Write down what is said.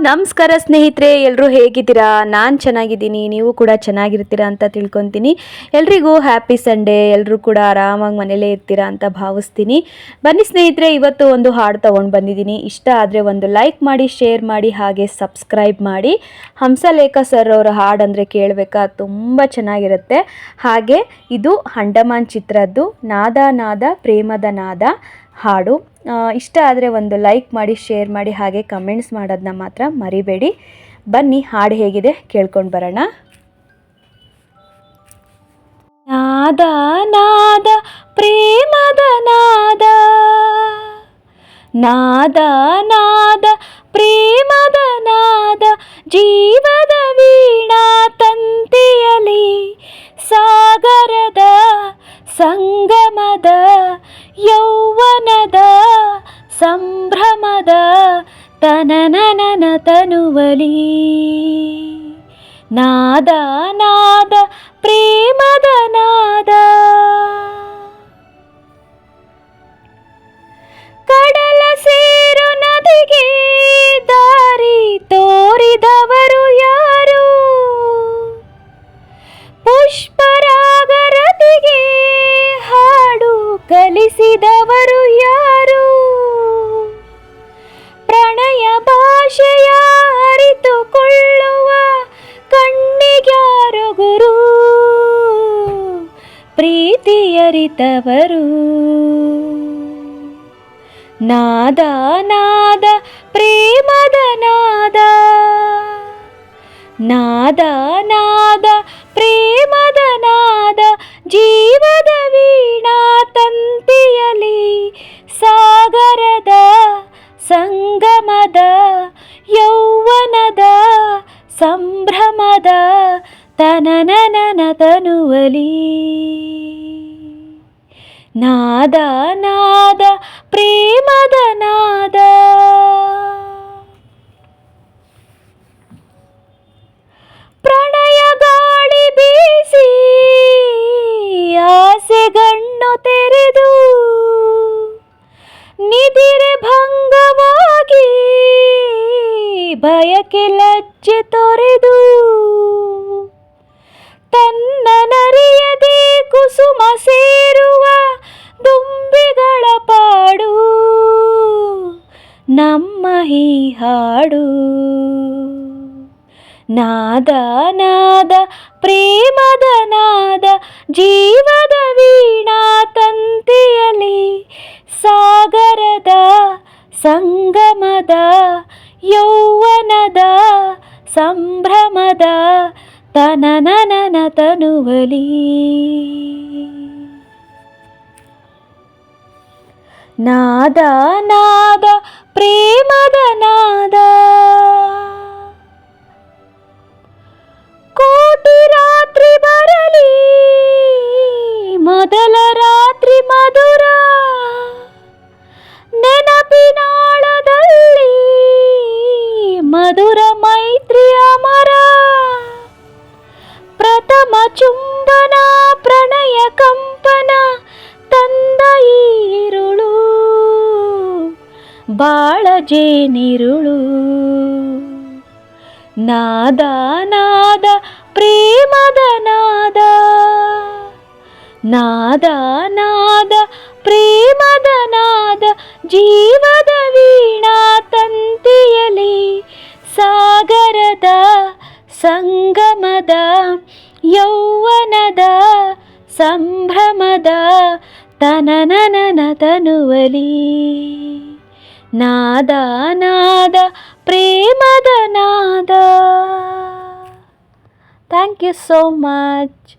ನಮಸ್ಕಾರ ಸ್ನೇಹಿತರೆ, ಎಲ್ಲರೂ ಹೇಗಿದ್ದೀರಾ? ನಾನು ಚೆನ್ನಾಗಿದ್ದೀನಿ, ನೀವು ಕೂಡ ಚೆನ್ನಾಗಿರ್ತೀರಾ ಅಂತ ತಿಳ್ಕೊತೀನಿ. ಎಲ್ರಿಗೂ ಹ್ಯಾಪಿ ಸಂಡೇ. ಎಲ್ಲರೂ ಕೂಡ ಆರಾಮಾಗಿ ಮನೇಲೇ ಇರ್ತೀರಾ ಅಂತ ಭಾವಿಸ್ತೀನಿ. ಬನ್ನಿ ಸ್ನೇಹಿತರೆ, ಇವತ್ತು ಒಂದು ಹಾಡು ತೊಗೊಂಡು ಬಂದಿದ್ದೀನಿ. ಇಷ್ಟ ಆದರೆ ಒಂದು ಲೈಕ್ ಮಾಡಿ, ಶೇರ್ ಮಾಡಿ, ಹಾಗೆ ಸಬ್ಸ್ಕ್ರೈಬ್ ಮಾಡಿ. ಹಂಸಲೇಖ ಸರ್ ಅವರ ಹಾಡು ಅಂದರೆ ಕೇಳಬೇಕಾ, ತುಂಬ ಚೆನ್ನಾಗಿರುತ್ತೆ. ಹಾಗೆ ಇದು ಅಂಡಮಾನ್ ಚಿತ್ರದ್ದು ನಾದ ನಾದ ಪ್ರೇಮದ ನಾದ ಹಾಡು. ಇಷ್ಟ ಆದರೆ ಒಂದು ಲೈಕ್ ಮಾಡಿ, ಶೇರ್ ಮಾಡಿ, ಹಾಗೆ ಕಮೆಂಟ್ಸ್ ಮಾಡೋದನ್ನ ಮಾತ್ರ ಮರಿಬೇಡಿ. ಬನ್ನಿ ಹಾಡು ಹೇಗಿದೆ ಕೇಳ್ಕೊಂಡು ಬರೋಣ. ನಾದ ನಾದ ಪ್ರೇಮದ ನಾದ, ನಾದ ನಾದ ಪ್ರೇಮದ ನಾದ, ಜೀವದ ವೀಣಾ ತಂತಿಯಲಿ ಸಾಗರದ ಸಂಗಮದ ಯೌವನದ ಸಂಭ್ರಮದ ತನನನ ತನುವಲಿ. ನಾದ ನಾದ ಪ್ರೇಮದ ನಾದ. ಕಡಲ ಸೇರು ನದಿಗೆ ದಾರಿ ತೋರಿದವರು ಯಾರು? ಪುಷ್ಪರಾಗರತಿಗೆ ಹಾಡು ಕಲಿಸಿದವರು ಯಾರು? ಪ್ರಣಯ ಭಾಷೆಯ ಅರಿತುಕೊಳ್ಳುವ ಕಣ್ಣಿಗ್ಯಾರು ಗುರು? ಪ್ರೀತಿಯರಿತವರು. ನಾದ ನಾದ ಪ್ರೇಮದ ನಾದ, ನಾದ ನಾದ ಪ್ರೇಮದ ನಾದ, ಜೀವದ ವೀಣಾ ತಂತಿಯಲಿ ಸಾಗರದ ಸಂಗಮದ ಯೌವನದ ಸಂಭ್ರಮದ ತನನನ ತನುವಲಿ. ನಾದ ನಾದ ಪ್ರೇಮದ ನಾದ. ಪ್ರಣಯ ಗಾಳಿ ಬೀಸಿ ಆಸೆಗಣ್ಣು ತೆರೆದು, ನಿದಿರೆ ಭಂಗವಾಗಿ ಬಯಕೆ ಲಜ್ಜೆ ತೊರೆದು, ತನ್ನ ನರಿಯದೆ ಕುಸುಮ ಸೇರುವ ದುಂಬಿಗಳ ಪಾಡು ನಮ್ಮ ಈ ಹಾಡು. ನಾದ ನಾದ ಪ್ರೇಮದ ನಾದ, ಜೀವದ ವೀಣಾ ತಂತಿಯಲಿ ಸಾಗರದ ಸಂಗಮದ ಯೌವನದ ಸಂಭ್ರಮದ ತನನನ ತನುವಲಿ. ನಾದ ನಾದ ಪ್ರೇಮದ ನಾದ. ಕೋಟಿ ರಾತ್ರಿ ಬರಲಿ ಮೊದಲ ರಾತ್ರಿ ಮಧುರ, ನೆನಪಿನಾಳದಲ್ಲಿ ಮಧುರ ಮೈತ್ರಿ ಅಮರ. ಪ್ರಥಮ ಚುಂಬನ ಪ್ರಣಯ ಕಂಪನ ತಂದ ಈರುಳು, ಬಾಳ ಜೇನಿರುಳು. ನಾದ ನಾದ ಪ್ರೇಮದ ನಾದ, ನಾದ ನಾದ ಪ್ರೇಮದ ನಾದ, ಜೀವದ ವೀಣಾ ತಂತಿಯಲಿ ಸಾಗರದ ಸಂಗಮದ ಯೌವನದ ಸಂಭ್ರಮದ ತನನನ ತನುವಲಿ. ನಾದ ನಾದ ಪ್ರೇಮದ ನಾದ. Thank you so much.